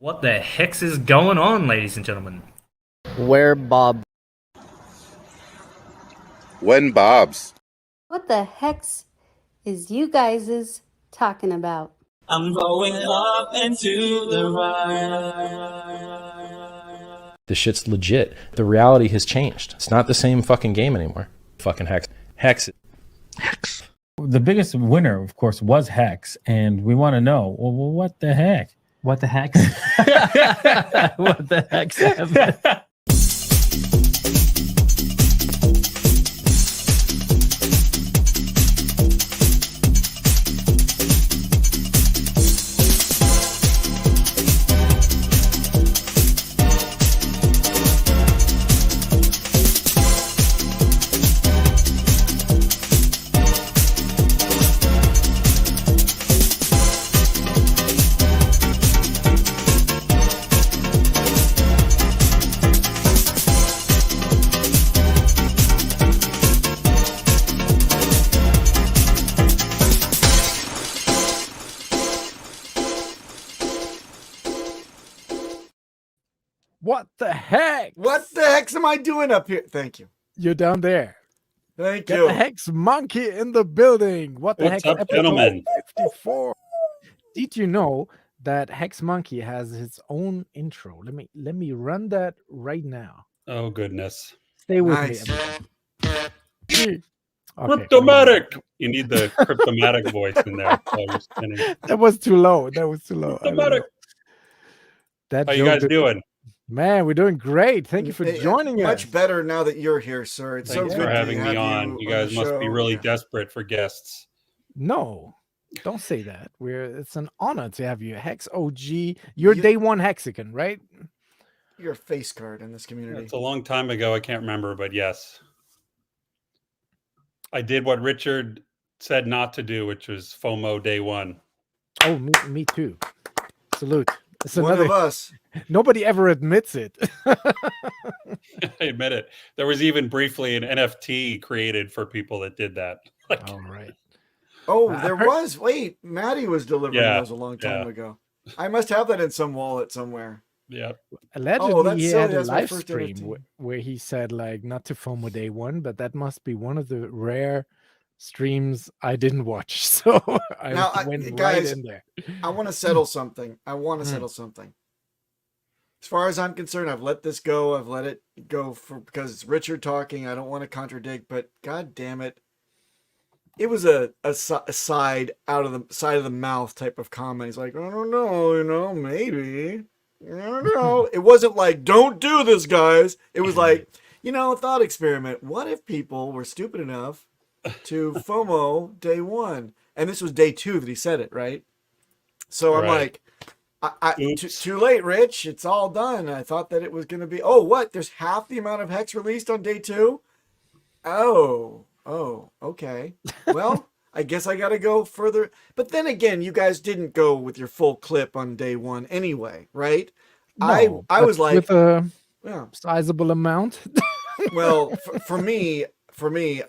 What the hex is going on, ladies and gentlemen? Where Bob? When Bob's? What the hex is you guys talking about? I'm going up into the right. The shit's legit. The reality has changed. It's not the same fucking game anymore. Fucking Hex. Hex. The biggest winner, of course, was Hex, and we want to know, well, what the heck? What the heck? What the heck? What the heck? What the heck am I doing up here? Thank you. You're down there. Thank Get you. the Hex Monkey in the building. What the What's heck? up, gentlemen? 54. Did you know that Hex Monkey has his own intro? Let me run that right now. Oh goodness. Stay with Nice. me. Okay. Cryptomatic. You need the cryptomatic voice in there. while you're spinning. That was too low. That was too low. I don't know. Cryptomatic. That How you joke guys doing? Man, we're doing great. Thank you for joining us. Much better now that you're here, sir. It's Thanks so for good having to me have on. You guys the must be show. really Yeah. desperate for guests. No, don't say that. It's an honor to have you. Hex OG. You're You- day one Hexican, right? You're a face card in this community. It's a long time ago. I can't remember, but yes. I did what Richard said not to do, which was FOMO day one. Oh, me too. Salute. It's One another. of us. Nobody ever admits it. I admit it. There was even briefly an NFT created for people that did that. Like, All right. Oh, I there heard- was. Wait, Maddie was delivering Yeah, those a long time yeah. ago. I must have that in some wallet somewhere. yeah. Allegedly, that's he silly. had a That's my live first stream NFT. where he said, like, not to FOMO day one, but that must be one of the rare streams I didn't watch. So I Now, went right guys, in there. I want to settle something. I want to Hmm. settle something. As far as I'm concerned, I've let this go. I've let it go because it's Richard talking. I don't want to contradict, but god damn it. It was a side out of the side of the mouth type of comment. He's like, I don't know, maybe. I don't know. It wasn't like, don't do this, guys. It was like, thought experiment. What if people were stupid enough to FOMO day one? And this was day two that he said it, right? So I'm Right. like, too late, Rich. It's all done. I thought that it was going to be, what? There's half the amount of Hex released on day two? Oh, okay. Well, I guess I got to go further. But then again, you guys didn't go with your full clip on day one anyway, right? No, I but was like, with a yeah. sizable amount. Well, for me,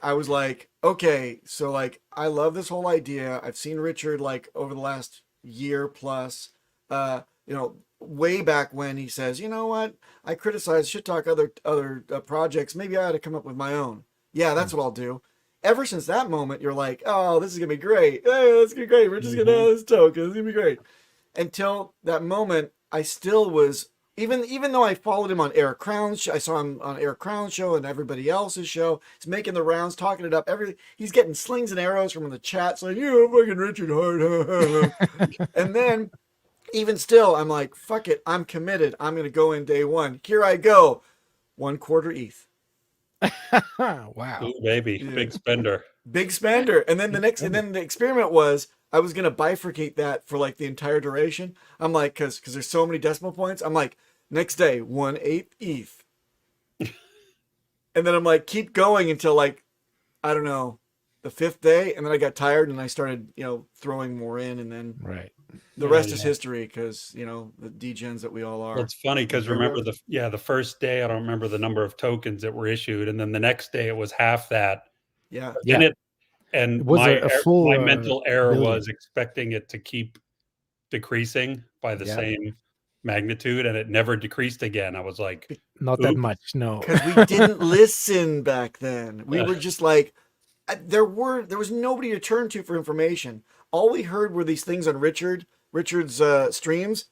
I was like, okay, so like, I love this whole idea. I've seen Richard like over the last year plus, way back when he says, you know what, I criticize shit talk other projects. Maybe I ought to come up with my own. Yeah, that's what I'll do. Ever since that moment, you're like, oh, this is gonna be great. Hey, this is gonna be great. We're just gonna have this token. It's gonna be great. Until that moment, I still was. Even though I followed him on Eric Crown's I saw him on Eric Crown's show and everybody else's show. He's making the rounds, talking it up. He's getting slings and arrows from the chats, like, fucking Richard Hart. And then, even still, I'm like, fuck it, I'm committed. I'm gonna go in day one. Here I go, 1/4 ETH. Wow. Ooh, baby. Yeah. Big spender. Big spender. And then the experiment was I was gonna bifurcate that for like the entire duration. I'm like, because there's so many decimal points. I'm like, next day 1/8 ETH, and then I'm like, keep going until like, I don't know, the 5th day, and then I got tired and I started throwing more in, and then Right. the rest is history because the degens that we all are. Well, it's funny because remember the first day, I don't remember the number of tokens that were issued, and then the next day it was half that. Yeah. Yeah. In it, and It was a full, my mental error building. was expecting it to keep decreasing by the Yeah. same magnitude, and it never decreased again. I was like, Not that Oops. much, no. Because we didn't listen back then. We were just like, there was nobody to turn to for information. All we heard were these things on Richard's streams.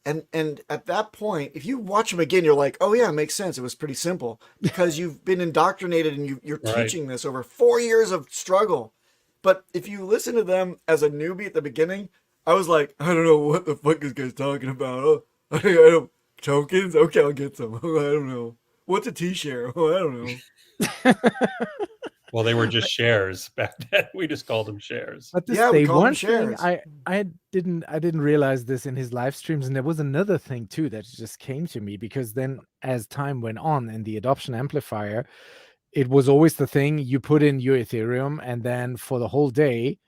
And at that point, if you watch them again, you're like, oh yeah, it makes sense. It was pretty simple because you've been indoctrinated and you're Right. teaching this over 4 years of struggle. But if you listen to them as a newbie at the beginning, I was like, I don't know what the fuck this guy's talking about. Oh, I don't tokens. Okay, I'll get some. Oh, I don't know. What's a T-share? Oh, I don't know. well, they were just shares back then. We just called them shares. But this Yeah, we day call them one thing, shares. I didn't realize this in his live streams, and there was another thing too that just came to me, because then as time went on and the adoption amplifier, it was always the thing you put in your Ethereum, and then for the whole day,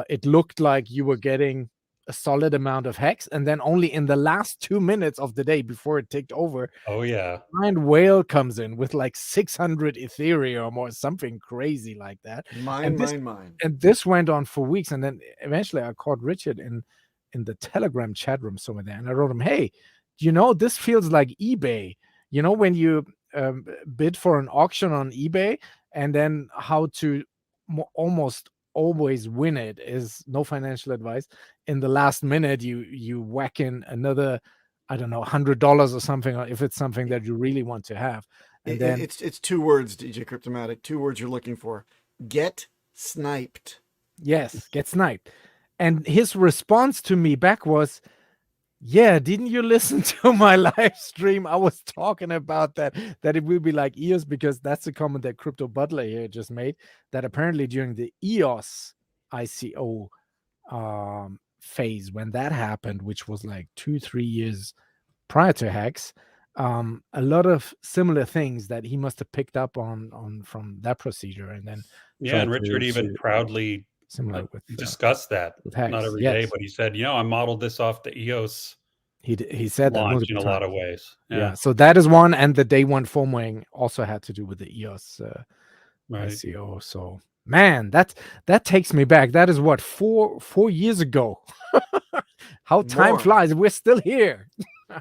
it looked like you were getting a solid amount of hex, and then only in the last 2 minutes of the day before it ticked over, Oh yeah. giant whale comes in with like 600 Ethereum or something crazy like that. Mine. And this went on for weeks, and then eventually I called Richard in the Telegram chat room somewhere there, and I wrote him, hey, this feels like eBay. When you bid for an auction on eBay, and then how to almost always win it is, no financial advice, in the last minute you whack in another, I don't know, $100 or something, or if it's something that you really want to have. And then It's 2 words, DJ Cryptomatic. 2 words you're looking for. Get sniped. yes, get sniped. And his response to me back was, yeah, didn't you listen to my live stream? I was talking about that it will be like EOS, because that's the comment that Crypto Butler here just made, that apparently during the EOS ICO phase, when that happened, which was like 2-3 years prior to Hex, a lot of similar things that he must have picked up on from that procedure, and then Yeah, and tried Richard to even proudly similar with discussed that. with Hex. Not every day, Yes. but he said, I modeled this off the EOS He said that launch in multiple a lot of times. ways. Yeah. So that is one, and the day one FOMOing also had to do with the EOS Right. ICO. So man, that takes me back. That is what, 4 years ago. How time More. flies. We're still here.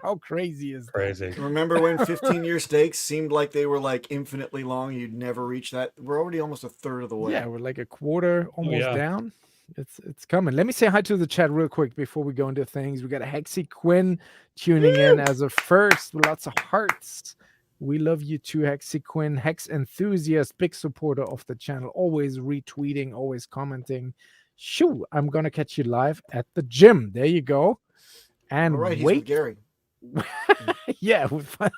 How crazy is that? Crazy. Remember when 15-year stakes seemed like they were like infinitely long? You'd never reach that. We're already almost a third of the way. Yeah, we're like a quarter almost yeah. down. It's coming. Let me say hi to the chat real quick before we go into things. We got a Hexy Quinn tuning in as a first with lots of hearts. We love you too, Hexy Quinn. Hex enthusiast, big supporter of the channel, always retweeting, always commenting. Shoo, I'm gonna catch you live at the gym. There you go. And All right, he's with wait, Gary. yeah, with fun.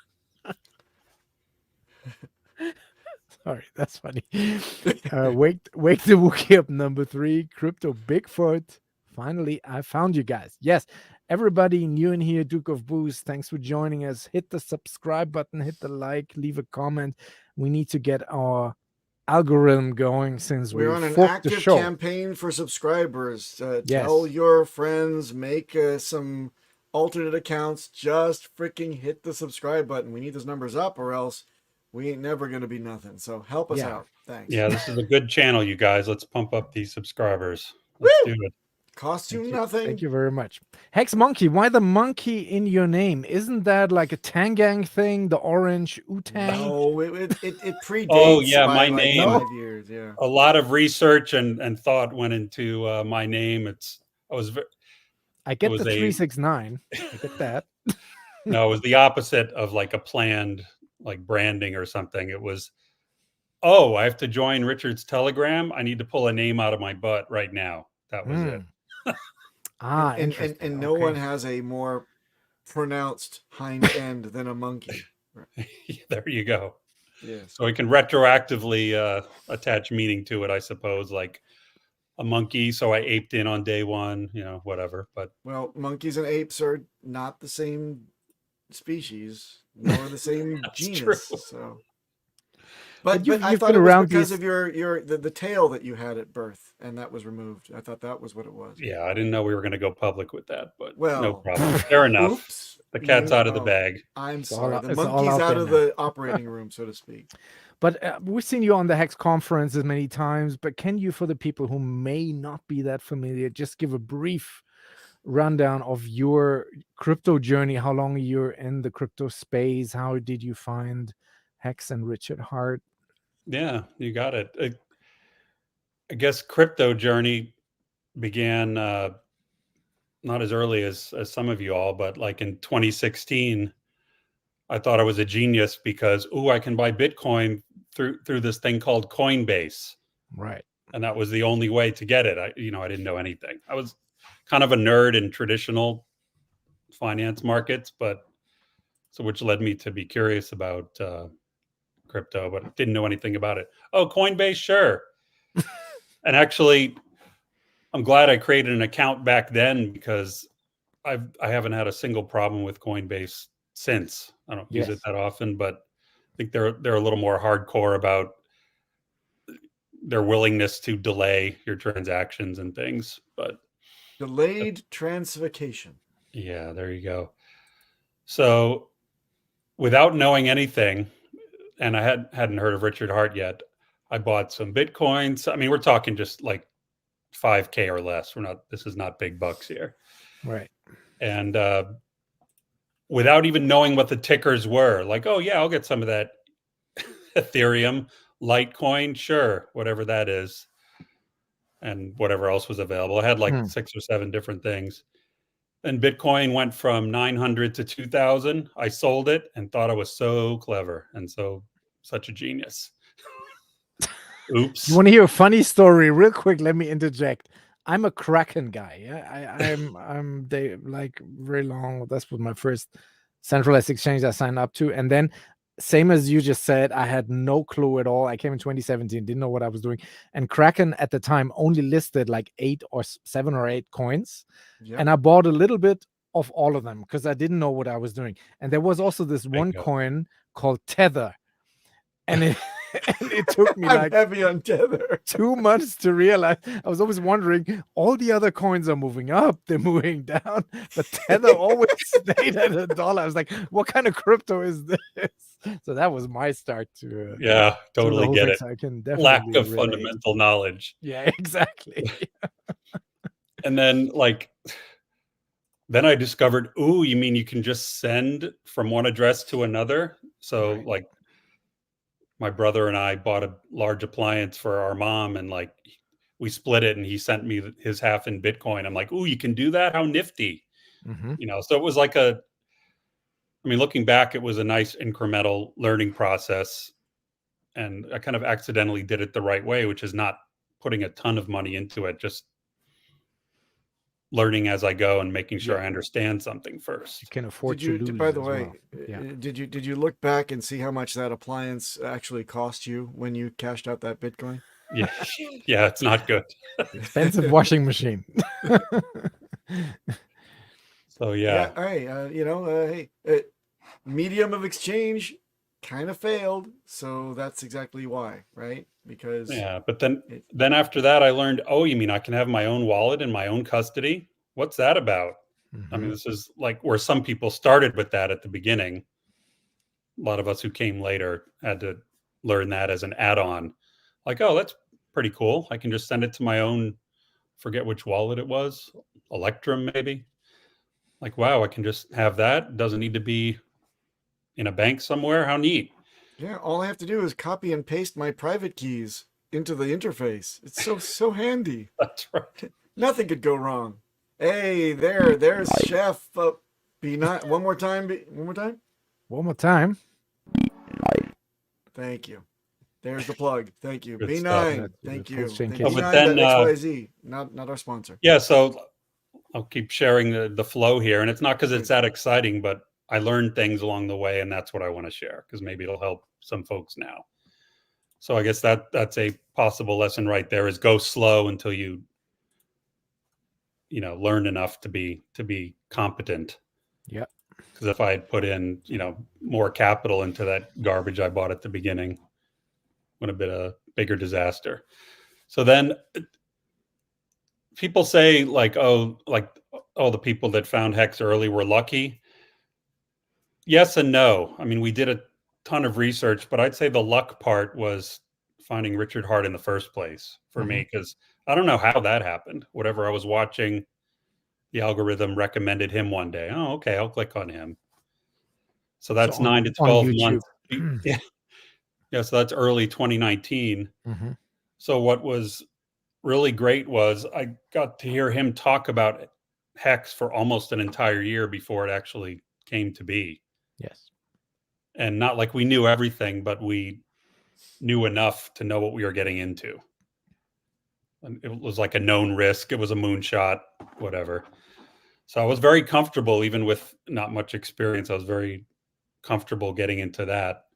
Sorry, that's funny. Wake the Wookiee up, number 3, Crypto Bigfoot. Finally, I found you guys. Yes, everybody new in here, Duke of Boost, thanks for joining us. Hit the subscribe button, hit the like, leave a comment. We need to get our algorithm going, since We're we on an forked the active show. campaign for subscribers. Yes. Tell your friends, make some alternate accounts. Just freaking hit the subscribe button. We need those numbers up, or else we ain't never going to be nothing. So help us Yeah. out. Thanks. Yeah, this is a good channel, you guys. Let's pump up these subscribers. Let's do it. Costs you Thank nothing. Thank you very much. Hex Monkey, why the monkey in your name? Isn't that like a Tangang thing? The orange Wu-Tang? No, it predates. Oh, yeah, by my like name. 5 years. Yeah. A lot of research and thought went into my name. I get was the a- 369. I get that. No, it was the opposite of like a planned like branding or something. It was, oh, I have to join Richard's Telegram. I need to pull a name out of my butt right now. That was it. Ah, and interesting. no Okay. one has a more pronounced hind end than a monkey. There you go. Yes. So we can retroactively attach meaning to it, I suppose, like a monkey. So I aped in on day one, whatever. But Well, monkeys and apes are not the same species, nor the same genus. true. So, but you've I thought been it was around because these- of the tail that you had at birth, and that was removed. I thought that was what it was. yeah, I didn't know we were going to go public with that, but Well, no problem. Fair enough. Oops. The cat's out of the bag. I'm all sorry. out- The it's all monkey's out out there of now. the operating room, so to speak. But we've seen you on the Hex conferences many times. But can you, for the people who may not be that familiar, just give a brief rundown of your crypto journey, how long you're in the crypto space, how did you find Hex and Richard Hart? Yeah, you got it. I guess crypto journey began not as early as some of you all, but like in 2016, I thought I was a genius because I can buy Bitcoin through this thing called Coinbase. Right. And that was the only way to get it. I didn't know anything. I was kind of a nerd in traditional finance markets, which led me to be curious about crypto, but didn't know anything about it. Oh, Coinbase, sure. And actually, I'm glad I created an account back then because I haven't had a single problem with Coinbase since. I don't use it that often, but I think they're a little more hardcore about their willingness to delay your transactions and things. But delayed transvacation. Yeah, there you go. So without knowing anything, and I hadn't heard of Richard Hart yet, I bought some Bitcoins. I mean, we're talking just like 5K or less. This is not big bucks here. Right. And without even knowing what the tickers were, like, oh yeah, I'll get some of that Ethereum, Litecoin, sure, whatever that is, and whatever else was available. I had like 6 or 7 different things. And Bitcoin went from 900 to 2000. I sold it and thought I was so clever and such a genius. Oops. You want to hear a funny story real quick? Let me interject. I'm a Kraken guy. Yeah, I'm they like very long. That's what my first centralized exchange I signed up to. And then same as you just said, I had no clue at all. I came in 2017, didn't know what I was doing. And Kraken at the time only listed like 7 or 8 coins. Yep. And I bought a little bit of all of them because I didn't know what I was doing. And there was also this one coin called Tether. And it took me like heavy on Tether. 2 months to realize. I was always wondering, all the other coins are moving up, they're moving down, but Tether always stayed at $1. I was like, what kind of crypto is this? So that was my start to totally get it. I can definitely lack of relate. fundamental knowledge. Yeah, exactly. And then then I discovered, you mean you can just send from one address to another? So like my brother and I bought a large appliance for our mom, and like we split it, and he sent me his half in Bitcoin. I'm like, you can do that? How nifty. So it was like looking back, it was a nice incremental learning process, and I kind of accidentally did it the right way, which is not putting a ton of money into it, just learning as I go and making sure I understand something first. You can afford to lose. By the way, did you look back and see how much that appliance actually cost you when you cashed out that Bitcoin? Yeah, it's not good. Expensive washing machine. So yeah. All right. Medium of exchange kind of failed, so that's exactly why, right? Because but then after that I learned, you mean I can have my own wallet in my own custody? What's that about? I mean, this is like where some people started with that at the beginning. A lot of us who came later had to learn that as an add-on. Like, that's pretty cool. I can just send it to my own, forget which wallet it was, Electrum maybe. Like, wow, I can just have that. It doesn't need to be in a bank somewhere. How neat. Yeah, all I have to do is copy and paste my private keys into the interface. It's so handy. That's right. Nothing could go wrong. Hey, there's Chef. Be not one more time. One more time. Thank you. There's the plug. Thank you. Good B9. stuff. Thank you. But then XYZ, not our sponsor. Yeah, so I'll keep sharing the flow here, and it's not because it's that exciting, but I learned things along the way, and that's what I want to share because maybe it'll help some folks now. So I guess that's a possible lesson right there: is go slow until you learn enough to be competent. Yeah. Because if I had put in more capital into that garbage I bought at the beginning, would have been a bigger disaster. So then people say the people that found Hex early were lucky. Yes and no. I mean, we did a ton of research, but I'd say the luck part was finding Richard Hart in the first place for me, because I don't know how that happened. Whatever I was watching the algorithm recommended him one day. Oh, okay, I'll click on him. So that's So 9 to on 12 YouTube. months. Yeah. Yeah. So that's early 2019. Mm-hmm. So what was really great was I got to hear him talk about Hex for almost an entire year before it actually came to be. Yes. And not like we knew everything, but we knew enough to know what we were getting into. And it was like a known risk. It was a moonshot, whatever. So I was very comfortable, even with not much experience. I was very comfortable getting into that.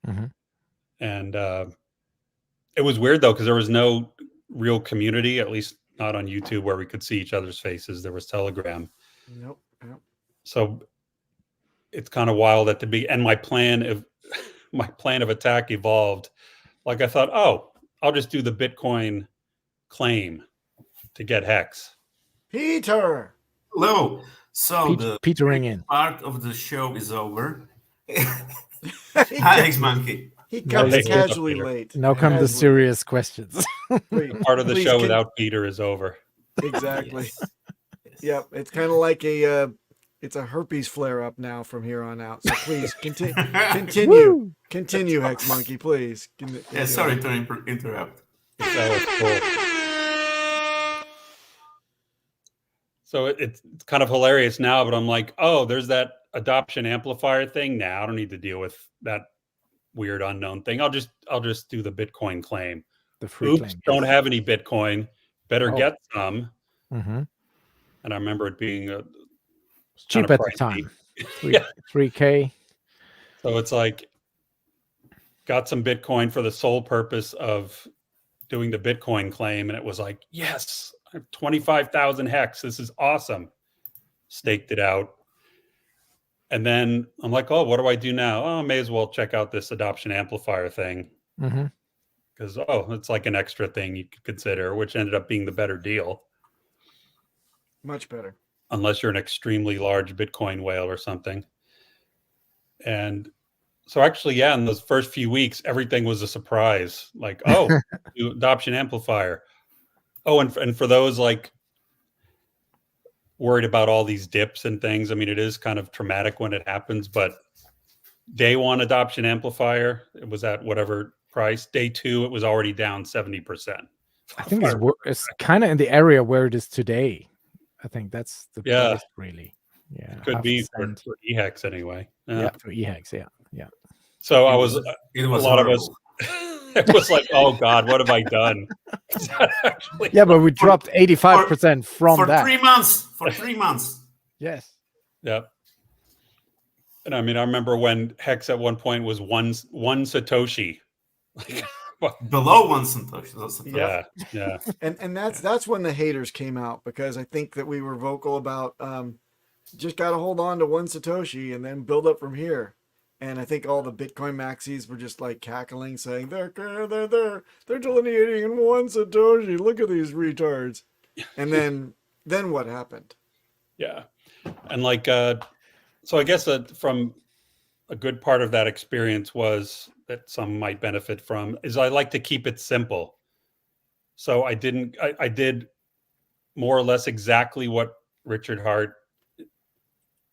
Mm-hmm. And it was weird though, because there was no real community, at least not on YouTube, where we could see each other's faces. There was Telegram. Nope. Nope. So it's kind of wild at the be. And my plan of attack evolved. Like I thought, oh, I'll just do the Bitcoin claim to get Hex. Peter. Hello. So the petering in part of the show is over. Hi, Hex Monkey. He comes Hey, casually Peter. late. now come the Casually. serious questions. Part of the Please show can- without Peter is over. Exactly. Yes. Yes. Yep. It's kind of like it's a herpes flare up now from here on out. So please continue. Continue, Hex Monkey, please. Yeah, sorry to interrupt. That was cool. So it's kind of hilarious now, but I'm like, oh, there's that adoption amplifier thing. Now I don't need to deal with that weird unknown thing. I'll just do the Bitcoin claim. The free Oops, claim. don't have any Bitcoin. Better Oh. get some. Mm-hmm. And I remember it being It's cheap kinda at the pricey. time. Yeah. 3K. So it's like, got some Bitcoin for the sole purpose of doing the Bitcoin claim. And it was like, yes, I have 25,000 Hex. This is awesome. Staked it out. And then I'm like, oh, what do I do now? Oh, I may as well check out this adoption amplifier thing. Mm-hmm. Because, oh, it's like an extra thing you could consider, which ended up being the better deal. Much better. Unless you're an extremely large Bitcoin whale or something. And so actually, yeah, in those first few weeks, everything was a surprise. Like, oh, adoption amplifier. Oh, and for those like worried about all these dips and things, I mean, it is kind of traumatic when it happens, but day one adoption amplifier, it was at whatever price. Day two, it was already down 70%. I think it's kind of in the area where it is today. I think that's the Yeah. price, really. Yeah. Could half be a cent. for EHEX anyway. Yeah, for EHEX. Yeah. So I was It was a lot of us. horrible. It was like, oh God, what have I done? Actually, Yeah, but we dropped 85% from for that. 3 months. For 3 months. Yes. yeah. And I mean, I remember when Hex at one point was one Satoshi. Below 1 Satoshi. Yeah. And that's when the haters came out, because I think that we were vocal about just got to hold on to 1 Satoshi and then build up from here. And I think all the Bitcoin maxis were just like cackling, saying they're delineating in 1 Satoshi. Look at these retards. And then what happened? Yeah. And like, so I guess from a good part of that experience was that some might benefit from is I like to keep it simple. So I did more or less exactly what Richard Hart,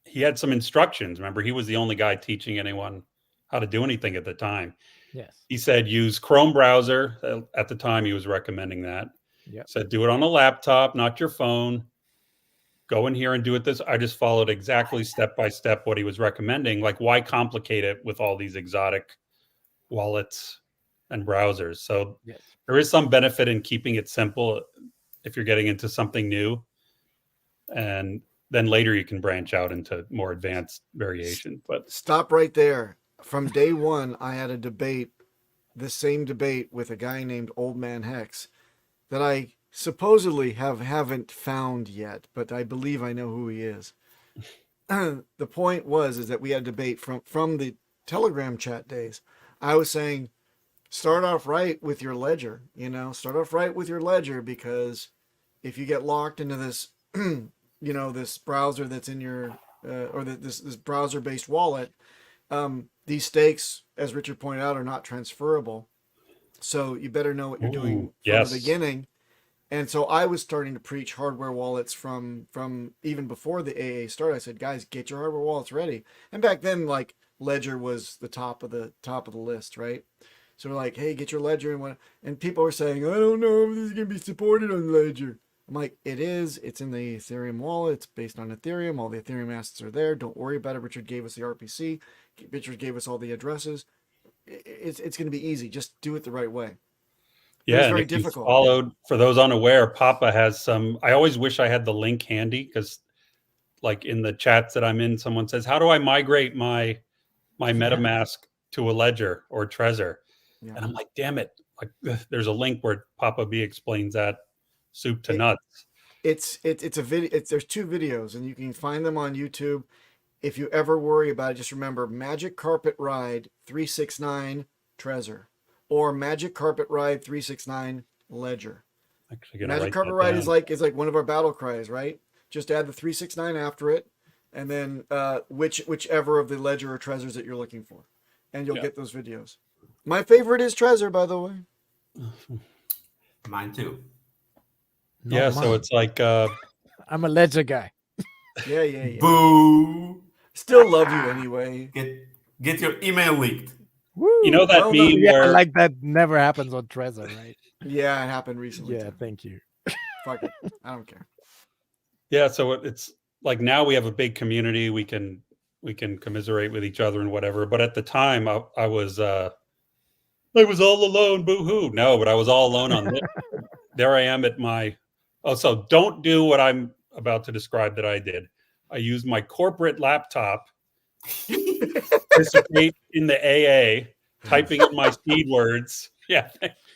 he had some instructions. Remember, he was the only guy teaching anyone how to do anything at the time. Yes. He said, use Chrome browser. At the time, he was recommending that. Yep. Said, do it on a laptop, not your phone. Go in here and do it this. I just followed exactly step by step what he was recommending. Like, why complicate it with all these exotic wallets and browsers? So Yes. there is some benefit in keeping it simple if you're getting into something new. And then later you can branch out into more advanced variation. But Stop right there. From day one, I had a debate, the same debate with a guy named Old Man Hex that I supposedly haven't found yet, but I believe I know who he is. The point is that we had a debate from the Telegram chat days. I was saying, start off right with your ledger, start off right with your ledger, because if you get locked into this, this browser that's in your, this browser-based wallet, these stakes, as Richard pointed out, are not transferable. So you better know what you're doing from yes. the beginning. And so I was starting to preach hardware wallets from even before the AA started. I said, guys, get your hardware wallets ready. And back then, like Ledger was the top of the list, right? So we're like, hey, get your Ledger and what? And people were saying, I don't know if this is gonna be supported on Ledger. I'm like, it is. It's in the Ethereum wallet. It's based on Ethereum. All the Ethereum assets are there. Don't worry about it. Richard gave us the RPC. Richard gave us all the addresses. It's going to be easy. Just do it the right way. Yeah, it's and very if you difficult. followed, for those unaware, Papa has some. I always wish I had the link handy because, like in the chats that I'm in, someone says, "How do I migrate my MetaMask to a Ledger or Trezor?" Yeah. And I'm like, "Damn it!" Like, there's a link where Papa B explains that soup to nuts. It's a video. There's 2 videos, and you can find them on YouTube. If you ever worry about it, just remember Magic Carpet Ride 369 Trezor or Magic Carpet Ride 369 Ledger. Magic Carpet Ride is like one of our battle cries, right? Just add the 369 after it, and then whichever of the Ledger or Trezors that you're looking for, and you'll get those videos. My favorite is Trezor, by the way. Mine too. Yeah, so it's like I'm a Ledger guy. Yeah. Boo! Still love you anyway. Get your email leaked. Woo. You know that meme yeah, where like that never happens on Trezor, right? Yeah, it happened recently. Yeah, too. thank you. Fuck it. I don't care. Yeah, so it's like now we have a big community. We can commiserate with each other and whatever. But at the time, I was all alone. Boo hoo! No, but I was all alone on this. There I am at my. Oh, so don't do what I'm about to describe that I did. I used my corporate laptop, participate in the AA, typing in my seed words. Yeah,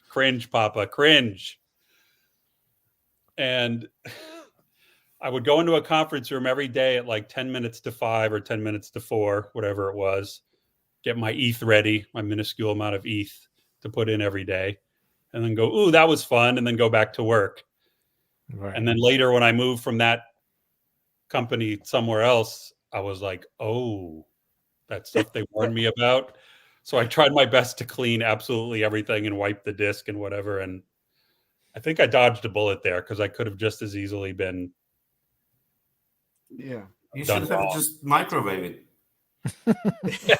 cringe, Papa, cringe. And I would go into a conference room every day at like 10 minutes to 5 or 10 minutes to 4, whatever it was, get my ETH ready, my minuscule amount of ETH to put in every day, and then go, ooh, that was fun, and then go back to work. Right. And then later when I moved from that company somewhere else, I was like, oh, that stuff they warned me about. So I tried my best to clean absolutely everything and wipe the disk and whatever. And I think I dodged a bullet there because I could have just as easily been. Yeah. You should have just microwave it.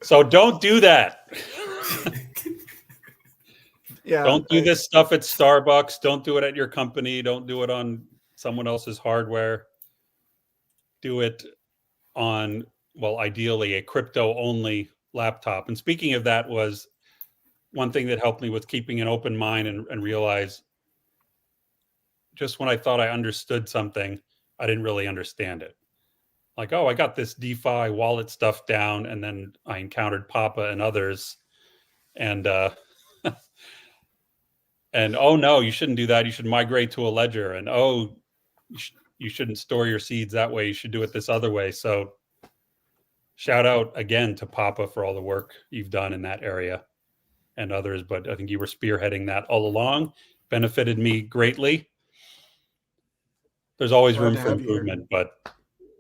So don't do that. Yeah. Don't do this stuff at Starbucks. Don't do it at your company. Don't do it on someone else's hardware. Do it on, well, ideally a crypto-only laptop. And speaking of that, was one thing that helped me with keeping an open mind and realize just when I thought I understood something, I didn't really understand it. Like, oh, I got this DeFi wallet stuff down, and then I encountered Papa and others, and and oh no, you shouldn't do that. You should migrate to a ledger, and oh, you shouldn't store your seeds that way. You should do it this other way. So, shout out again to Papa for all the work you've done in that area, and others. But I think you were spearheading that all along. Benefited me greatly. There's always room for improvement, but.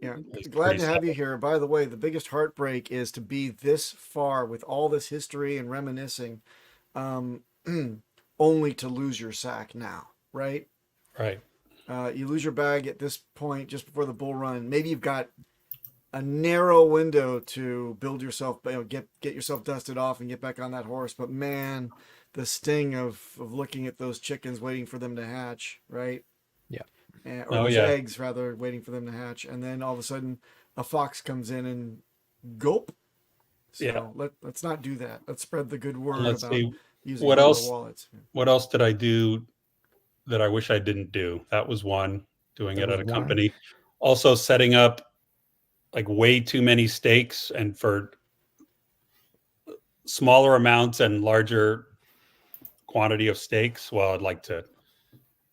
Yeah, glad to have you here. By the way, the biggest heartbreak is to be this far with all this history and reminiscing, only to lose your sack now, right? Right. You lose your bag at this point just before the bull run. Maybe you've got a narrow window to build yourself, get yourself dusted off and get back on that horse. But man, the sting of looking at those chickens waiting for them to hatch, right? Or those eggs, rather, waiting for them to hatch, and then all of a sudden a fox comes in and gulp. So let's not do that. Let's spread the good word about using wallets. What else did I do that I wish I didn't do? That was one. Doing it at a company. Also setting up like way too many stakes, and for smaller amounts and larger quantity of stakes. Well, I'd like to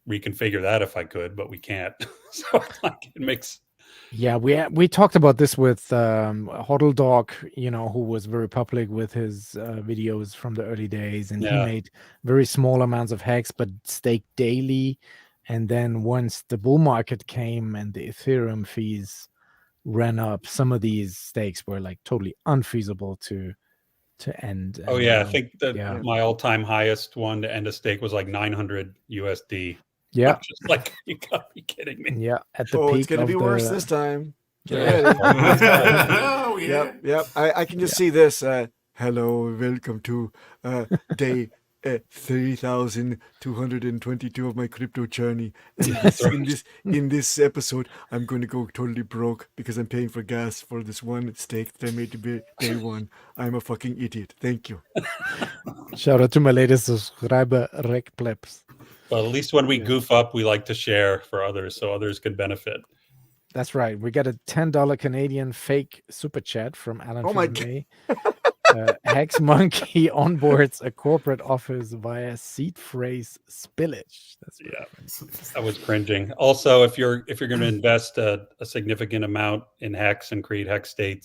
reconfigure that if I could, but we can't. So like it makes. Yeah, we talked about this with Hodl Dog, who was very public with his videos from the early days, and he made very small amounts of hex, but staked daily. And then once the bull market came and the Ethereum fees ran up, some of these stakes were like totally unfeasible to to end. Oh yeah, I think that yeah. my all-time highest one to end a stake was like 900 USD. Yeah. I'm just like, you gotta be kidding me. Yeah, at the Oh, peak it's gonna of be worse the- this time. Get Yeah. ready. Oh, yeah. Yep. I can just see this. Hello, welcome to day 3,222 of my crypto journey. And in this episode, I'm going to go totally broke because I'm paying for gas for this one stake that I made to be day one. I'm a fucking idiot. Thank you. Shout out to my latest subscriber, Rec Plebs. But at least when we goof up, we like to share for others so others can benefit. That's right. We got a $10 Canadian fake super chat from Alan. Oh my May. Hex Monkey onboards a corporate office via seed phrase spillage. That's That was cringing. Also, if you're going to invest a significant amount in Hex and create Hex stake,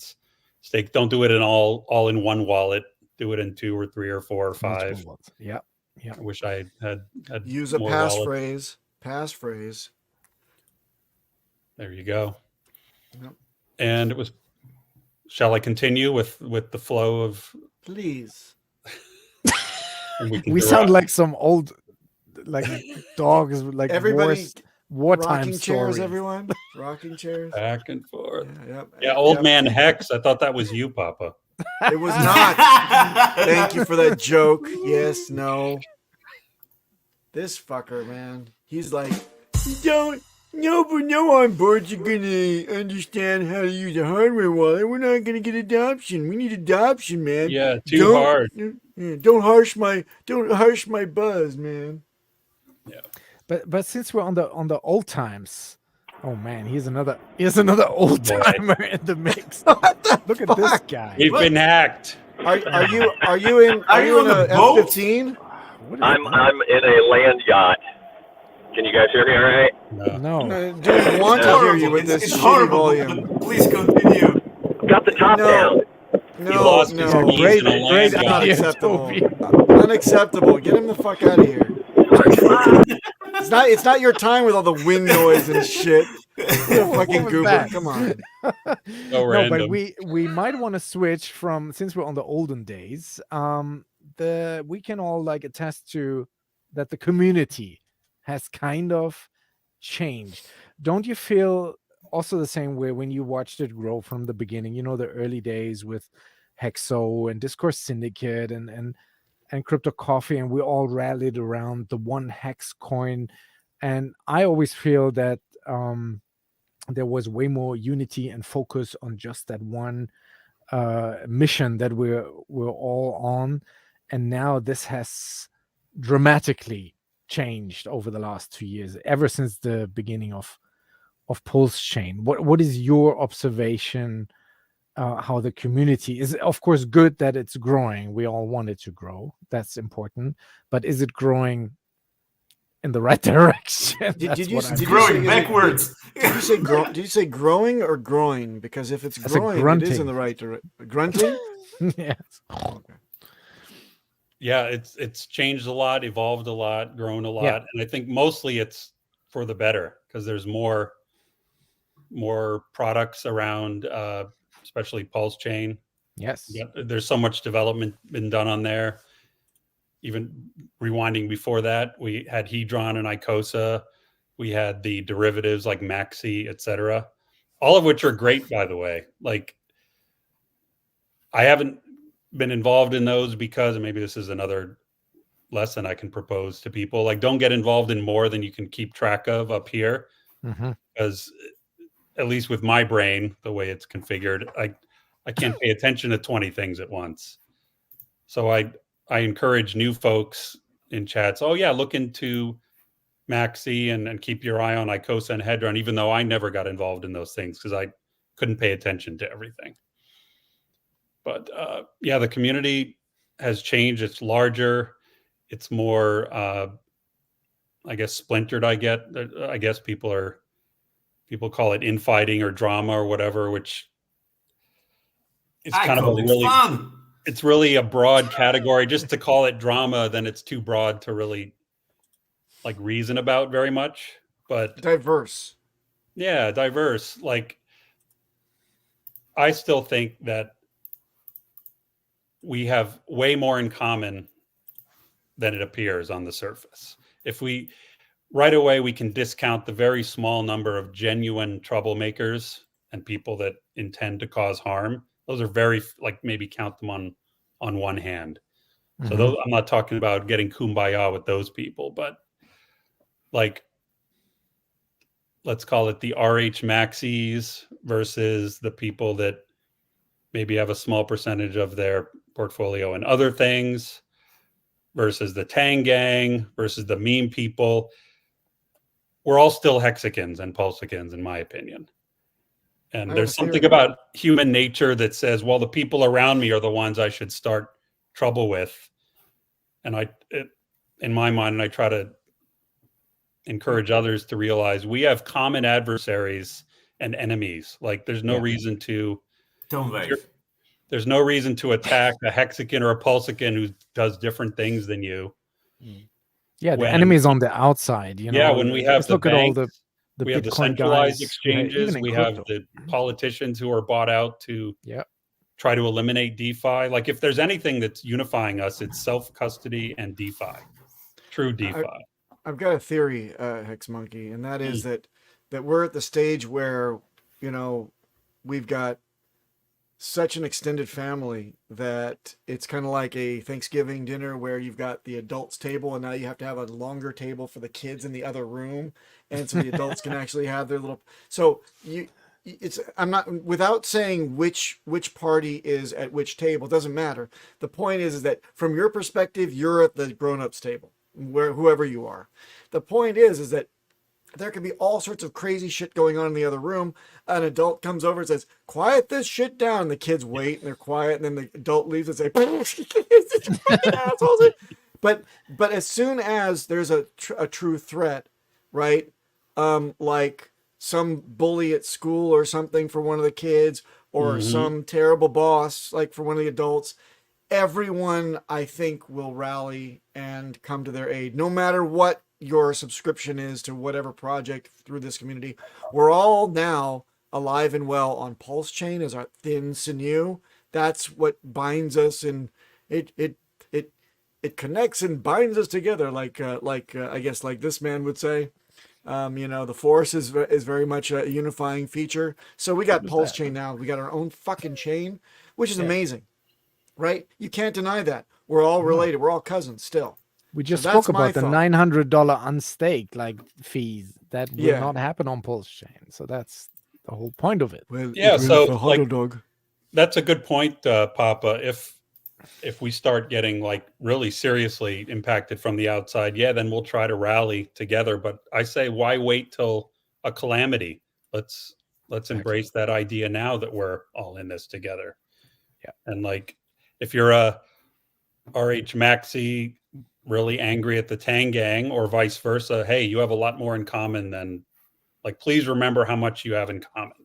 don't do it in all in one wallet. Do it in 2 or 3 or 4 or 5. Yeah. I wish I had Use a more passphrase. wallets. Passphrase. There you go. Yep. And it was. Shall I continue with the flow of? Please. We sound like some old, like dogs, like Everybody, wartime rocking chairs, stories. everyone. Rocking chairs. Back and forth. Yep. Yeah, old man Hex. I thought that was you, Papa. It was not. Thank you for that joke. Yes, no. This fucker, man. He's like, no on board you're gonna understand how to use a hardware wallet. We're not gonna get adoption. We need adoption, man. Yeah, too hard. Don't harsh my buzz, man. Yeah. But since we're on the old times, oh man, here's another old timer in the mix. Look at this guy. We've been hacked. Are you in a F-15? I'm in a land yacht. Can you guys hear me all right? No. Do we want to hear you with this It's shitty horrible. volume? Please continue. Got the top down. No, Great unacceptable. Toby. Unacceptable. Get him the fuck out of here. It's not your time with all the wind noise and shit. You're a fucking was goober. that? Come on. So No, random. but we might want to switch from, since we're on the olden days. We can all like attest to that the community has kind of changed. Don't you feel also the same way when you watched it grow from the beginning? You know, the early days with Hexo and Discourse Syndicate and Crypto Coffee, and we all rallied around the one Hex coin. And I always feel that there was way more unity and focus on just that one mission that we're all on. And now this has dramatically changed over the last 2 years, ever since the beginning of Pulsechain. What is your observation? How the community is, of course, good that it's growing. We all want it to grow. That's important. But is it growing in the right direction? Did you say backwards? Did you say growing or growing? Because if it's I said growing, it is in grunting. the right direction. Grunting? Yes. Okay. Yeah, it's changed a lot, evolved a lot, grown a lot, Yeah. and I think mostly it's for the better because there's more products around, especially Pulsechain. Yes. Yeah, there's so much development been done on there. Even rewinding before that, we had Hedron and Icosa. We had the derivatives like Maxi, etc. All of which are great, by the way. Like, I haven't been involved in those because, and maybe this is another lesson I can propose to people, like, don't get involved in more than you can keep track of up here. Because at least with my brain, the way it's configured, I can't pay attention to 20 things at once. So I encourage new folks in chats, oh yeah, look into Maxi and keep your eye on Icosa and Hedron, even though I never got involved in those things because I couldn't pay attention to everything. But yeah, the community has changed. It's larger. It's more, I guess, splintered. I guess people call it infighting or drama or whatever, which is kind of a really fun. It's really a broad category. Just to call it drama, then it's too broad to really like reason about very much. But diverse. Yeah, diverse. Like, I still think that we have way more in common than it appears on the surface. If we right away, we can discount the very small number of genuine troublemakers and people that intend to cause harm. Those are very, like, maybe count them on one hand. So those, I'm not talking about getting kumbaya with those people, but like, let's call it the RH Maxis versus the people that maybe have a small percentage of their portfolio in other things versus the Tang Gang versus the meme people. We're all still Hexicans and Pulsicans, in my opinion. And there's something about human nature that says, well, the people around me are the ones I should start trouble with. And in my mind, I try to encourage others to realize we have common adversaries and enemies. Like, there's no reason to there's no reason to attack a Hexican or a Pulsican who does different things than you. Yeah, the enemy's on the outside, you know. Yeah, when we have the look at all the we have the Bitcoin centralized guys, exchanges, even in we crypto. have the politicians who are bought out to try to eliminate DeFi. Like, if there's anything that's unifying us, it's self-custody and DeFi, true DeFi. I've got a theory, Hex Monkey, and that is that we're at the stage where, you know, we've got such an extended family that it's kind of like a Thanksgiving dinner where you've got the adults table and now you have to have a longer table for the kids in the other room, and so the adults can actually have their little. So I'm not, without saying which party is at which table, it doesn't matter. The point is that from your perspective, you're at the grown-ups table, where whoever you are. The point is that there can be all sorts of crazy shit going on in the other room. An adult comes over and says, "Quiet this shit down." The kids wait and they're quiet, and then the adult leaves and say, But as soon as there's a true threat, right? Like some bully at school or something for one of the kids, or some terrible boss like for one of the adults, everyone, I think, will rally and come to their aid, no matter what your subscription is to whatever project through this community. We're all now alive and well on Pulsechain as our thin sinew. That's what binds us, and it connects and binds us together, like I guess, like this man would say. You know, the force is very much a unifying feature. So we got Pulsechain now. We got our own fucking chain, which is amazing, right? You can't deny that. We're all related. We're all cousins still. We just So spoke that's my about the thought. $900 unstaked like fees that will not happen on Pulsechain. So that's the whole point of it. Well, Yeah, so like, dog. that's a good point, Papa. If we start getting like really seriously impacted from the outside, then we'll try to rally together. But I say, why wait till a calamity? Let's embrace that idea now that we're all in this together. Yeah. And like, if you're a RH Maxi really angry at the Tang Gang or vice versa, hey, you have a lot more in common than, like, please remember how much you have in common.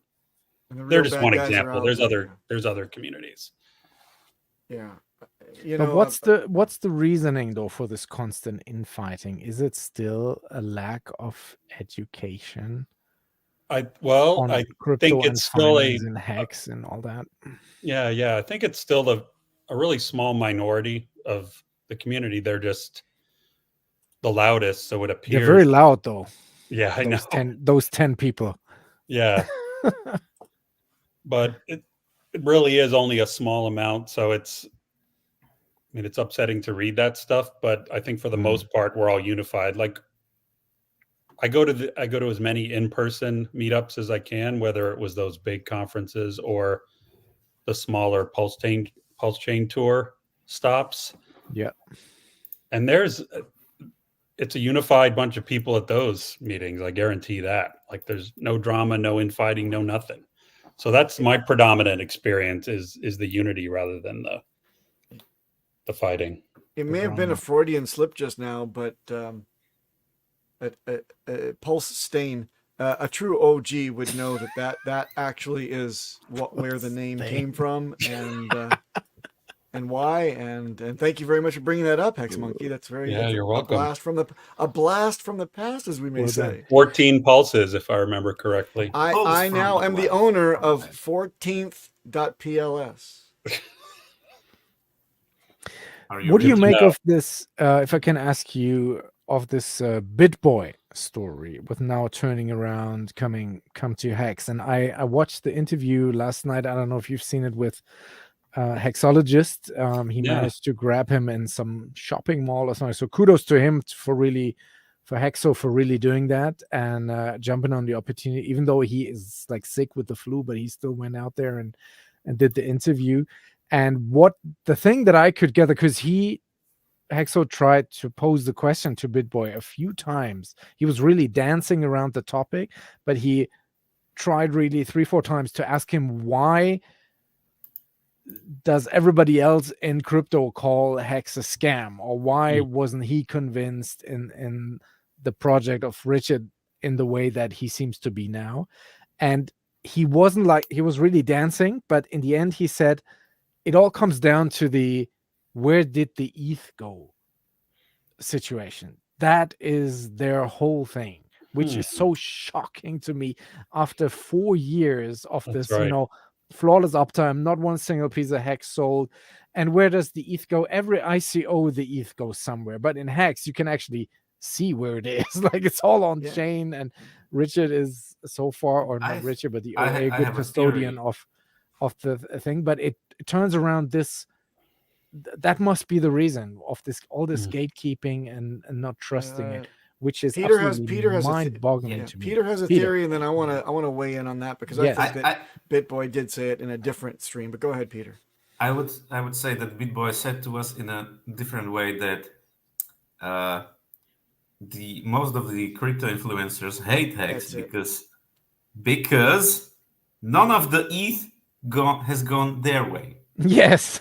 They're just one example. There's other communities. Yeah. But what's the reasoning though for this constant infighting? Is it still a lack of education? I crypto think and it's still and Hex and all that. Yeah. I think it's still a really small minority of the community. They're just the loudest, so it appears. They're very loud though. Yeah, I know. Those 10 people. Yeah. But it really is only a small amount, so it's upsetting to read that stuff, but I think for the most part we're all unified. Like, I go to as many in-person meetups as I can, whether it was those big conferences or the smaller Pulsechain tour stops. Yeah. And it's a unified bunch of people at those meetings. I guarantee that. Like, there's no drama, no infighting, no nothing. So that's my predominant experience is the unity rather than the fighting. It may have been a Freudian slip just now, but Pulsechain, a true OG would know that actually is where the name came from, and why. And thank you very much for bringing that up, Hex Monkey. That's very you're welcome. A blast from the past, as we may say. 14 pulses, if I remember correctly. I now am the owner of 14th.pls. Are you What do you really? make No. of this? If I can ask you, of this BitBoy story with now turning around, come to Hex, and I watched the interview last night. I don't know if you've seen it with Hexologist. He Yeah. managed to grab him in some shopping mall or something. So kudos to him for Hexo for really doing that and jumping on the opportunity, even though he is like sick with the flu, but he still went out there and did the interview. And what the thing that I could gather, because Hexo tried to pose the question to BitBoy a few times. He was really dancing around the topic, but he tried really 3-4 times to ask him, why does everybody else in crypto call Hex a scam? Or why wasn't he convinced in the project of Richard in the way that he seems to be now? And he wasn't like, he was really dancing, but in the end he said, it all comes down to the where did the ETH go situation. That is their whole thing, which is so shocking to me after 4 years of That's this, right. flawless uptime, not one single piece of Hex sold. And where does the ETH go? Every ICO, the ETH goes somewhere. But in Hex, you can actually see where it is. Like it's all on chain. And Richard is so far, or not Richard, but the OA, good custodian of the thing. But it turns around this. That must be the reason of this, all this gatekeeping and not trusting it, which is Peter absolutely has mind-boggling to me. Peter has a theory, and then I want to weigh in on that because I think that BitBoy did say it in a different stream. But go ahead, Peter. I would say that BitBoy said to us in a different way that the most of the crypto influencers hate Hex because none of the ETH has gone their way. Yes.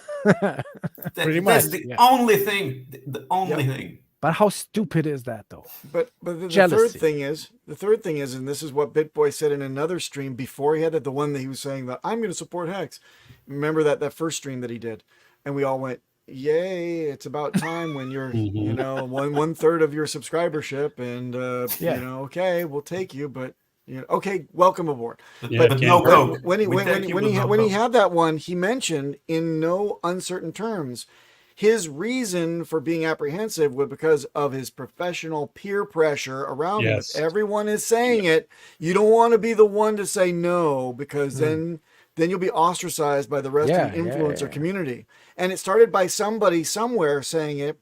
Pretty much. That's the only thing. The only thing. But how stupid is that, though? But the third thing is, and this is what BitBoy said in another stream before he had the one that he was saying that I'm going to support Hex. Remember that first stream that he did, and we all went, "Yay! It's about time when you're, one third of your subscribership, and okay, we'll take you, but." Okay, welcome aboard. But no Coke. When he had that one, he mentioned in no uncertain terms his reason for being apprehensive was because of his professional peer pressure around him. If everyone is saying it, you don't want to be the one to say no, because then you'll be ostracized by the rest of the influencer community. And it started by somebody somewhere saying it,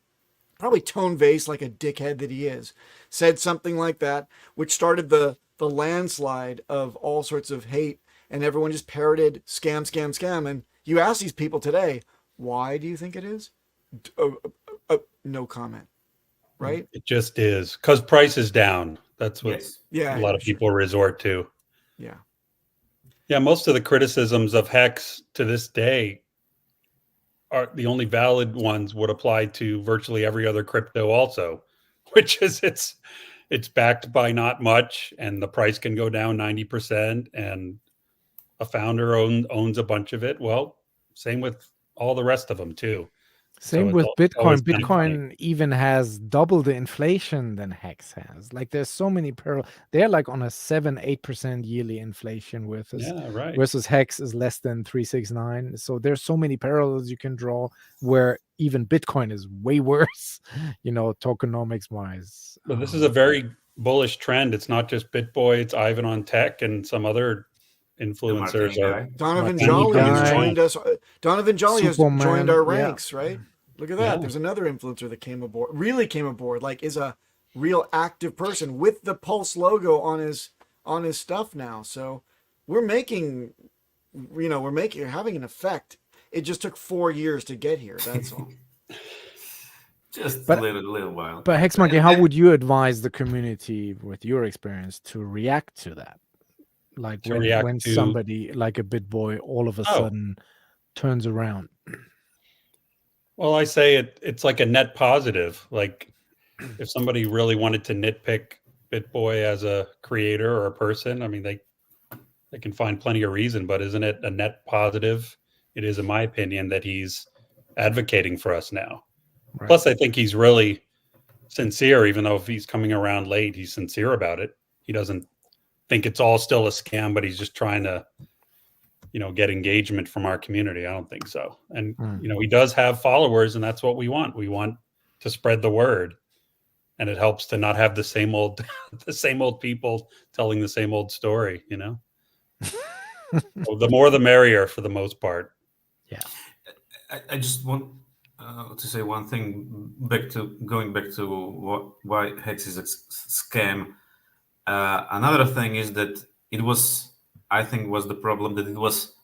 probably Tone Vase, like a dickhead that he is, said something like that, which started the landslide of all sorts of hate, and everyone just parroted scam, scam, scam. And you ask these people today, why do you think it is? No comment, right? It just is because price is down. That's what a lot of people resort to. Yeah. Most of the criticisms of Hex to this day are the only valid ones would apply to virtually every other crypto also, which is it's backed by not much, and the price can go down 90%, and a founder owns a bunch of it. Well, same with all the rest of them too. Same with Bitcoin. Bitcoin even has double the inflation than Hex has. Like there's so many they're like on a 7-8% yearly inflation versus Hex is less than 369. So there's so many parallels you can draw where even Bitcoin is way worse, tokenomics wise. So this is a very bullish trend. It's not just BitBoy, it's Ivan on Tech and some other influencers. Donovan Jolly has joined us. Donovan Jolly has joined our ranks, right? Look at that. Yeah. There's another influencer that came aboard, like is a real active person with the Pulse logo on his stuff now. So we're having an effect. It just took 4 years to get here. That's all. Just a little while. But HexMonkey, how would you advise the community with your experience to react to that? Like when somebody like a BitBoy all of a sudden turns around. Well, I say it's like a net positive. Like if somebody really wanted to nitpick BitBoy as a creator or a person, I mean, they can find plenty of reason, but isn't it a net positive? It is, in my opinion, that he's advocating for us now. Right. Plus, I think he's really sincere, even though if he's coming around late, he's sincere about it. He doesn't think it's all still a scam, but he's just trying to get engagement from our community. I don't think so. And he does have followers, and that's what we want. We want to spread the word, and it helps to not have the same old people telling the same old story. So the more the merrier for the most part. Yeah. I just want to say one thing, going back to why Hex is a scam. Another thing is that I think was the problem that it was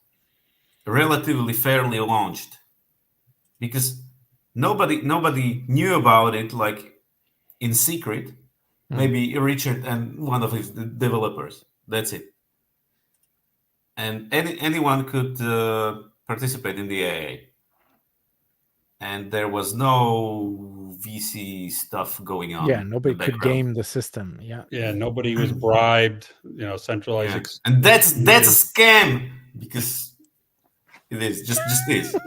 relatively fairly launched, because nobody knew about it, like in secret. Maybe Richard and one of his developers. That's it. And anyone could participate in the AA. And there was no VC stuff going on. Yeah, nobody could game the system. Yeah. Yeah, nobody was bribed, centralized. Yeah. And that's a scam, because it is just is.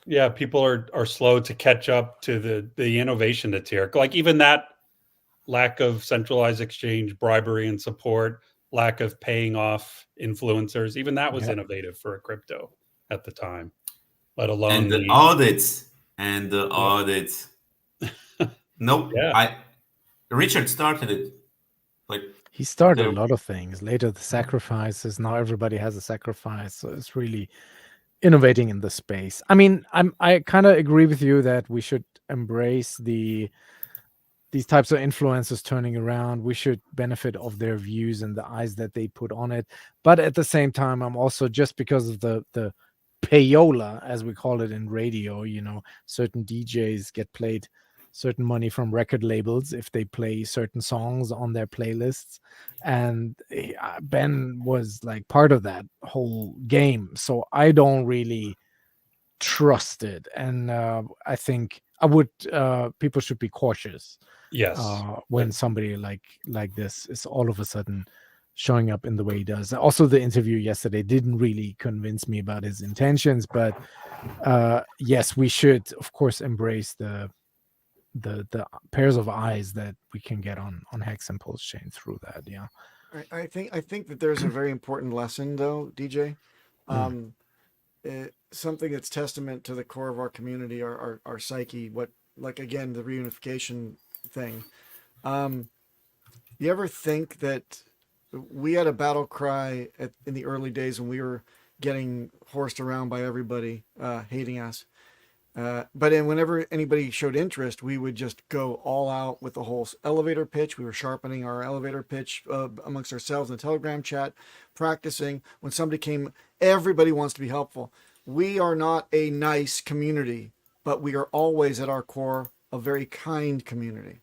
Yeah, people are slow to catch up to the innovation that's here. Like even that lack of centralized exchange, bribery and support, lack of paying off influencers, even that was innovative for a crypto at the time, let alone and the audits. Nope. Yeah. Richard started it. Like he started a lot of things. Later, the sacrifices. Now everybody has a sacrifice. So it's really innovating in the space. I mean, I kind of agree with you that we should embrace these types of influencers turning around. We should benefit of their views and the eyes that they put on it. But at the same time, I'm also, just because of the payola, as we call it in radio, certain DJs get paid certain money from record labels if they play certain songs on their playlists, and Ben was like part of that whole game, so I don't really trust it. And I think people should be cautious. Yes. When somebody like this is all of a sudden showing up in the way he does. Also, the interview yesterday didn't really convince me about his intentions, but yes, we should of course embrace the pairs of eyes that we can get on Hex and Pulsechain through that. Yeah. I think that there's a very important lesson though, DJ. Something that's testament to the core of our community, our psyche, again, the reunification thing. You ever think that we had a battle cry in the early days when we were getting horsed around by everybody, hating us? But then whenever anybody showed interest, we would just go all out with the whole elevator pitch. We were sharpening our elevator pitch amongst ourselves in the Telegram chat, practicing. When somebody came, everybody wants to be helpful. We are not a nice community, but we are always at our core a very kind community.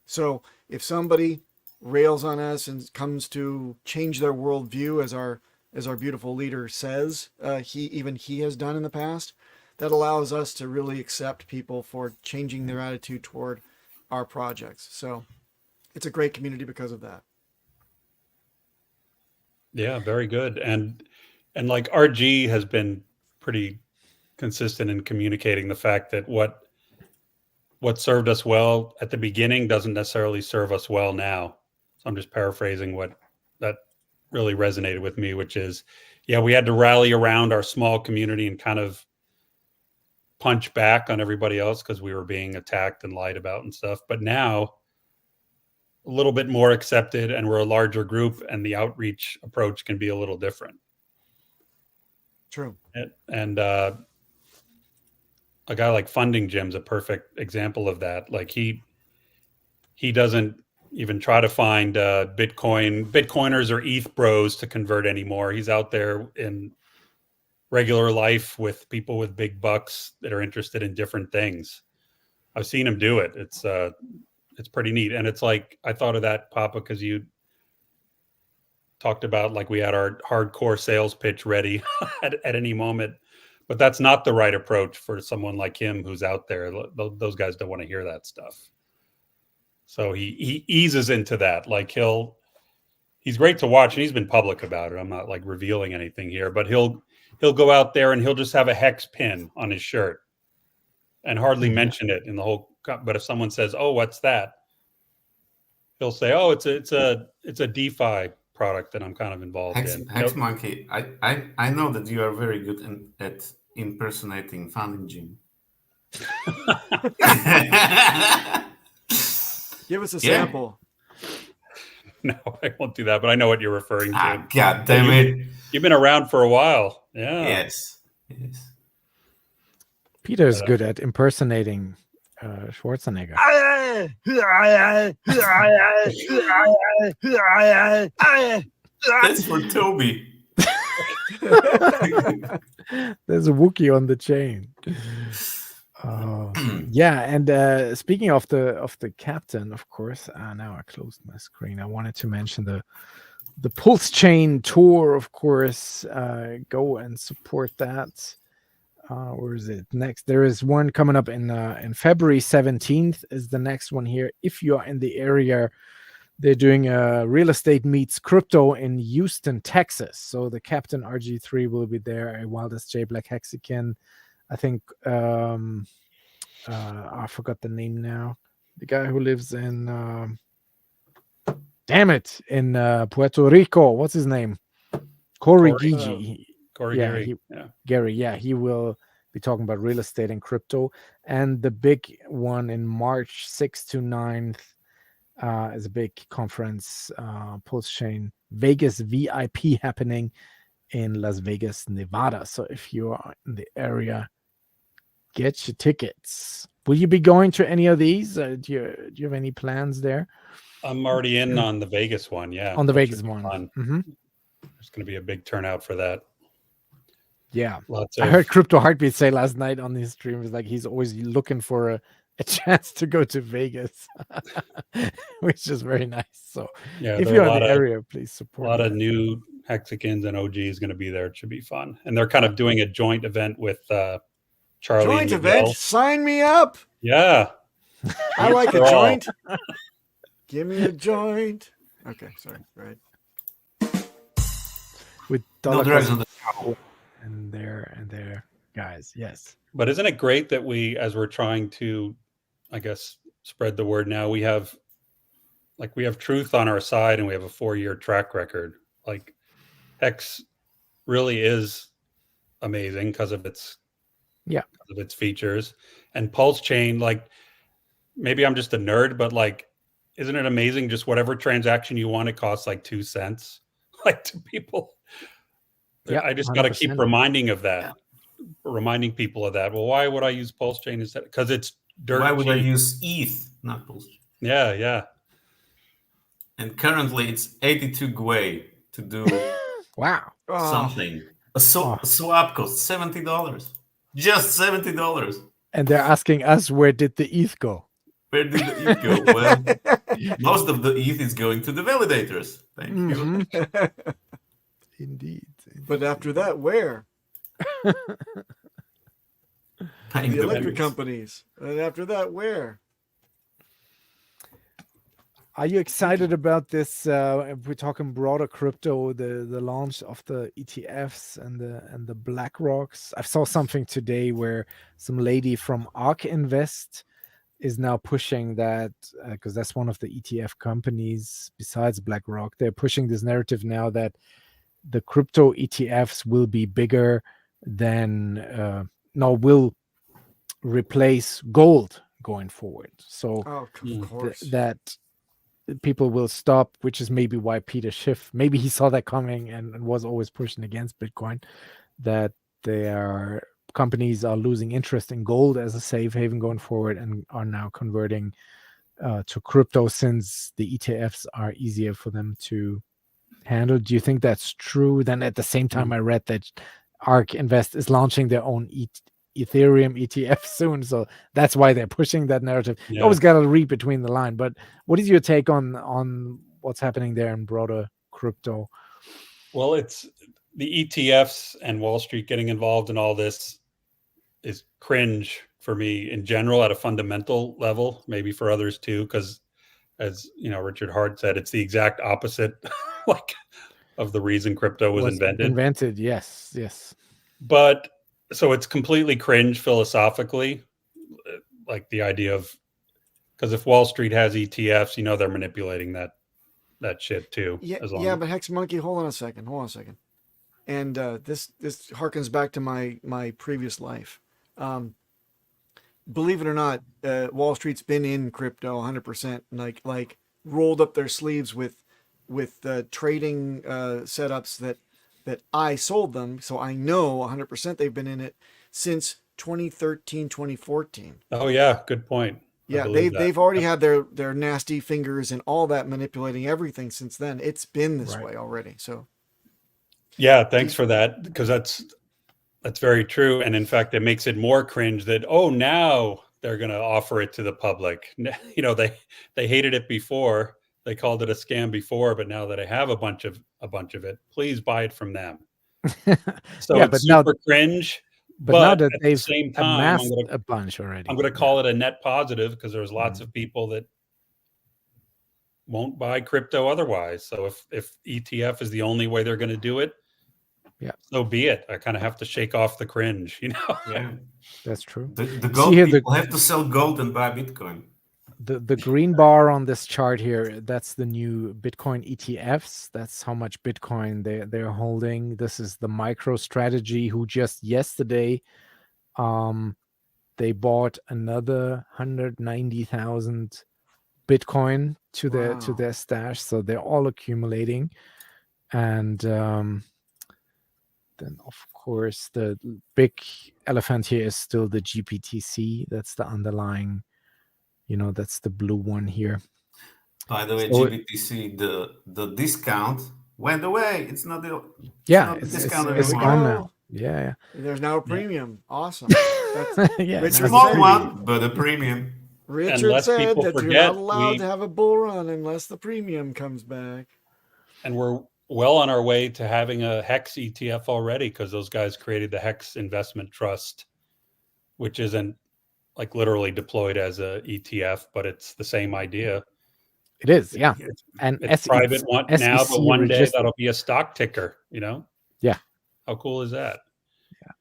So if somebody rails on us and comes to change their worldview, as our beautiful leader says, he has done in the past, that allows us to really accept people for changing their attitude toward our projects. So it's a great community because of that. Yeah, very good. And like RG has been pretty consistent in communicating the fact that what served us well at the beginning doesn't necessarily serve us well now. So I'm just paraphrasing what that really resonated with me, which is, yeah, we had to rally around our small community and kind of punch back on everybody else because we were being attacked and lied about and stuff. But now a little bit more accepted, and we're a larger group, and the outreach approach can be a little different. True. And a guy like Funding Jim's a perfect example of that. Like he doesn't even try to find Bitcoiners or ETH bros to convert anymore. He's out there in regular life with people with big bucks that are interested in different things. I've seen him do it. It's pretty neat. And it's like, I thought of that, Papa, because you talked about like we had our hardcore sales pitch ready at any moment, but that's not the right approach for someone like him who's out there. Those guys don't want to hear that stuff. So he eases into that. Like he's great to watch, and he's been public about it. I'm not like revealing anything here, but he'll go out there and he'll just have a hex pin on his shirt and hardly mention it in the whole. But if someone says, "Oh, what's that?" he'll say, "Oh, it's a DeFi product that I'm kind of involved in. HexMonkey, I know that you are very good at impersonating Funding Jim. Give us a sample. No, I won't do that, but I know what you're referring to. God damn it. You've been around for a while. Yeah. Yes. Peter is good at impersonating Schwarzenegger. That's for Toby. There's a Wookiee on the chain. Yeah, and speaking of the captain, of course. Now I closed my screen. I wanted to mention the Pulsechain tour, of course. Go and support that. Where is it next? There is one coming up in February 17th. Is the next one here? If you are in the area, they're doing a real estate meets crypto in Houston, Texas. So the Captain RG3 will be there. Wildest J Black Hexican. I think I forgot the name now. The guy who lives in in Puerto Rico. What's his name? Corey Gigi. Gary. Gary. Yeah, he will be talking about real estate and crypto. And the big one in March 6th to 9th is a big conference, Pulsechain Vegas VIP happening in Las Vegas, Nevada. So if you are in the area, get your tickets. Will you be going to any of these? Do you have any plans there? I'm already in on the Vegas one. Yeah. On the Vegas one. Mm-hmm. There's going to be a big turnout for that. Yeah. Lots I heard Crypto Heartbeat say last night on his stream, was like he's always looking for a chance to go to Vegas, which is very nice. So yeah, if you're in the area, please support. A lot of new Hexicans and OGs going to be there. It should be fun. And they're kind of doing a joint event with Charlie. Joint event? Sign me up. Yeah. I like a joint. Give me a joint. Okay, sorry. Right. With no drugs on the show. And there, guys. Yes. But isn't it great that as we're trying to, I guess, spread the word now, we have truth on our side and we have a 4-year track record. Like Hex really is amazing because of its features. And Pulsechain, like maybe I'm just a nerd, but like, isn't it amazing? Just whatever transaction you want, it costs like 2 cents. Like to people. Yeah, I just got to keep reminding people of that. Well, why would I use Pulsechain instead? Because it's dirt Why would cheap. I use ETH, not Pulsechain? Yeah. And currently it's 82 Gwei to do wow something. A swap costs $70. Just $70. And they're asking us, where did the ETH go? Where did the ETH go? Well, most of the ETH is going to the validators. Thank you. Indeed. But after that, where? The electric companies. And after that, where? Are you excited about this? If we're talking broader crypto, the launch of the ETFs and the BlackRocks. I saw something today where some lady from ARK Invest is now pushing that, because that's one of the ETF companies besides BlackRock. They're pushing this narrative now that the crypto ETFs will be bigger than will replace gold going forward. So of course. That people will stop, which is maybe why Peter Schiff, maybe he saw that coming and was always pushing against Bitcoin, that companies are losing interest in gold as a safe haven going forward and are now converting to crypto since the ETFs are easier for them to handle. Do you think that's true? Then at the same time, I read that ARK Invest is launching their own Ethereum ETF soon, so that's why they're pushing that narrative. Yeah. You always got to read between the line. But what is your take on what's happening there in broader crypto? Well, it's the ETFs and Wall Street getting involved in all this is cringe for me in general at a fundamental level, maybe for others too, because as you know, Richard Hart said, it's the exact opposite of the reason crypto was invented. Yes. But so it's completely cringe philosophically, like the idea of, because if Wall Street has ETFs, they're manipulating that that shit too. Yeah, as long yeah, as, but Hex Monkey, hold on a second. And this harkens back to my previous life. Believe it or not, Wall Street's been in crypto 100%, like rolled up their sleeves with trading setups that I sold them, so I know 100% they've been in it since 2013, 2014. oh yeah, good point. Yeah, they've already had their nasty fingers and all that manipulating everything since then. It's been this way already. So yeah, thanks for that, because that's very true. And in fact, it makes it more cringe that, oh, now they're going to offer it to the public. You know, they hated it before. They called it a scam before, but now that I have a bunch of it, please buy it from them. So Yeah, it's but super cringe. But now that at they've the same time, amassed a bunch already, I'm going to call it a net positive, because there's lots of people that won't buy crypto otherwise. So if ETF is the only way they're going to do it, yeah, so be it. I kind of have to shake off the cringe, you know. Yeah, that's true. The gold here, people have to sell gold and buy Bitcoin. The green bar on this chart here, that's the new Bitcoin ETFs. That's how much Bitcoin they're holding. This is the MicroStrategy, who just yesterday they bought another 190,000 Bitcoin to their stash. So they're all accumulating. And then of course the big elephant here is still the GPTC. That's the underlying, that's the blue one here. By the way, So GBTC, the discount went away. It's not the discount it's anymore. gone now. Yeah. There's now a premium. Awesome. Yeah, It's Richard a small said- one, but a premium. Richard Unless said people that you're forget, not allowed to have a bull run unless the premium comes back. And we're well on our way to having a HEX ETF already, because those guys created the HEX Investment Trust, which isn't like literally deployed as a ETF, but it's the same idea. It is, yeah. And It's private one now, SEC but one day registered. that'll be a stock ticker, Yeah. How cool is that? Yeah.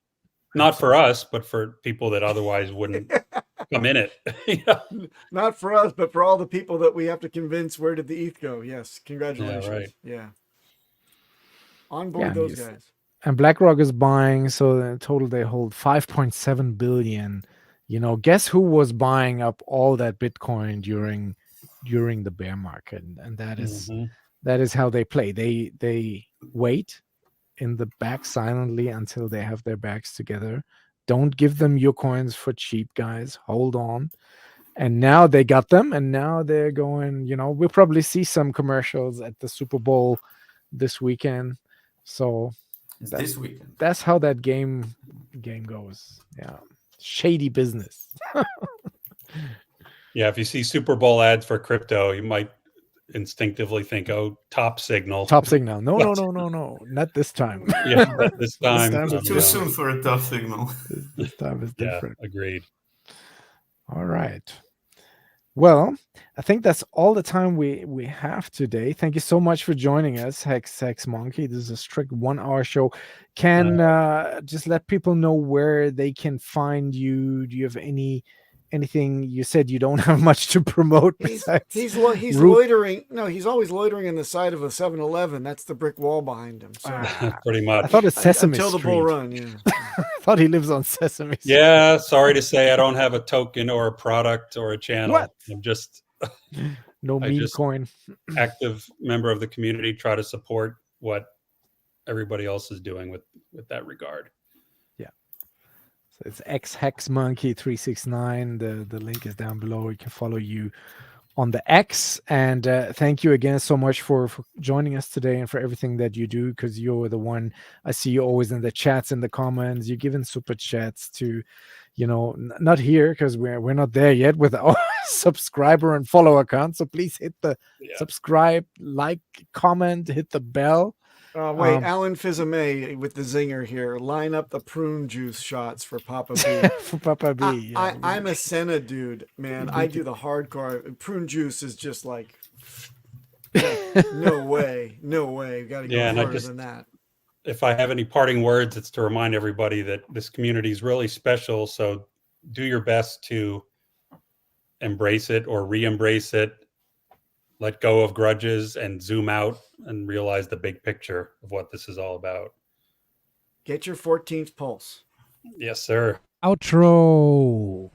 Not for us, but for people that otherwise wouldn't come in it. Not for us, but for all the people that we have to convince, where did the ETH go? Yes, congratulations. right. Yeah. On board those guys. And BlackRock is buying, so in total they hold 5.7 billion. Guess who was buying up all that Bitcoin during the bear market? And that is how they play. They wait in the back silently until they have their backs together. Don't give them your coins for cheap, guys. Hold on. And now they got them, and now they're going, we'll probably see some commercials at the Super Bowl this weekend. So It's this weekend. that's how that game goes. Yeah. Shady business. Yeah, if you see Super Bowl ads for crypto, you might instinctively think, "Oh, top signal." Top signal. No. Not this time. Yeah, but this time, is Too soon for a tough signal. This time is different. Yeah, agreed. All right. Well, I think that's all the time we have today. Thank you so much for joining us, Hex Monkey. This is a strict 1 hour show. Can just let people know where they can find you. Do you have anything? You said you don't have much to promote. He's loitering. No, he's always loitering in the side of a 7-Eleven. That's the brick wall behind him. So Pretty much. I thought it's Sesame until Street. the bull run. Yeah. I thought he lives on Sesame Street. Yeah, sorry to say, I don't have a token or a product or a channel. What? I'm just No I meme just- coin. active member of the community. Try to support what everybody else is doing with that regard. So it's HexMonkey369. The link is down below. You can follow you on the X. And thank you again so much for joining us today and for everything that you do, because you're the one I see you always in the chats, in the comments. You're giving super chats to, not here because we're not there yet with our subscriber and follower count. So please hit the subscribe, like, comment, hit the bell. Wait, Alan Fizame with the zinger here. Line up the prune juice shots for Papa B. For Papa B. I'm a Senna dude, man. I do the hardcore. Prune juice is just like, no way. We got to go harder than that. If I have any parting words, it's to remind everybody that this community is really special. So do your best to embrace it or re-embrace it. let go of grudges and zoom out and realize the big picture of what this is all about. Get your 14th pulse. Yes, sir. Outro.